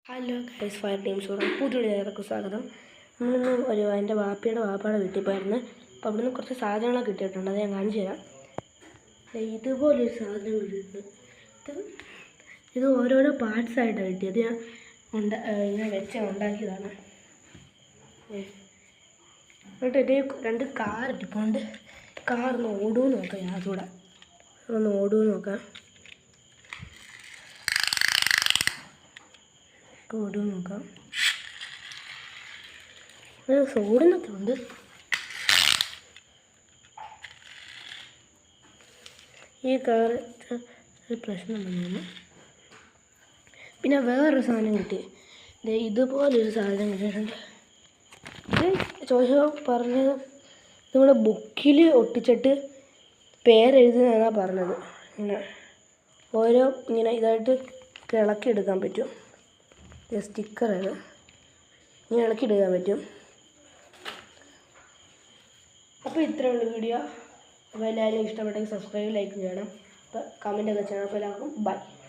Hello guys, fire team ഷോറാണ് പുതിയ വീഡിയോയിലേക്ക് സ്വാഗതം. നമ്മളിന്ന് എൻ്റെ വാപ്പയുടെ വീട്ടിൽ പോയിരുന്നു. അപ്പോൾ അവിടുന്ന് കുറച്ച് സാധനങ്ങളൊക്കെ കിട്ടിയിട്ടുണ്ട്. അത് ഞാൻ കാണിച്ചു തരാം. ഇതുപോലൊരു സാധനം കിട്ടിയിട്ടുണ്ട്. ഇത് ഓരോരോ പാർട്സായിട്ടാണ് കിട്ടിയത്. ഞാൻ ഇങ്ങനെ ഉണ്ടാക്കിയതാണ്. എന്നിട്ട് എൻ്റെ 2 കാർ ഇട്ടിപ്പോണ്ട്. കാറൊന്ന് ഓടുമെന്ന് നോക്കാം. ഞാൻ അതുകൂടെ ഒന്ന് ഓടുമെന്ന് നോക്കാം. ഓടുമെന്ന് നോക്കാം. ഓടുന്നൊക്കെ ഉണ്ട്. ഈ കാർ ഒരു പ്രശ്നം വന്നു. പിന്നെ വേറൊരു സാധനം കിട്ടി. ഇതുപോലൊരു സാധനം കിട്ടിയിട്ടുണ്ട്. ഇത് ചോദിച്ചപ്പോൾ പറഞ്ഞത് നമ്മുടെ ബുക്കിൽ ഒട്ടിച്ചിട്ട് പേരെഴുതുന്നതാണ് പറഞ്ഞത്. ഇങ്ങനെ ഓരോ ഇങ്ങനെ ഇതായിട്ട് ഇളക്കിയെടുക്കാൻ പറ്റും. സ്റ്റിക്കറാണ്, ഇങ്ങനെ ഇളക്കിയെടുക്കാൻ പറ്റും. അപ്പോൾ ഇത്രയുള്ള വീഡിയോ. അപ്പോൾ എല്ലാവരും ഇഷ്ടപ്പെട്ടെങ്കിൽ സബ്സ്ക്രൈബ്, ലൈക്ക് ചെയ്യണം. അപ്പോൾ കമൻറ്റൊക്കെ ചെയ്യണം. അപ്പോൾ എല്ലാവർക്കും ബൈ.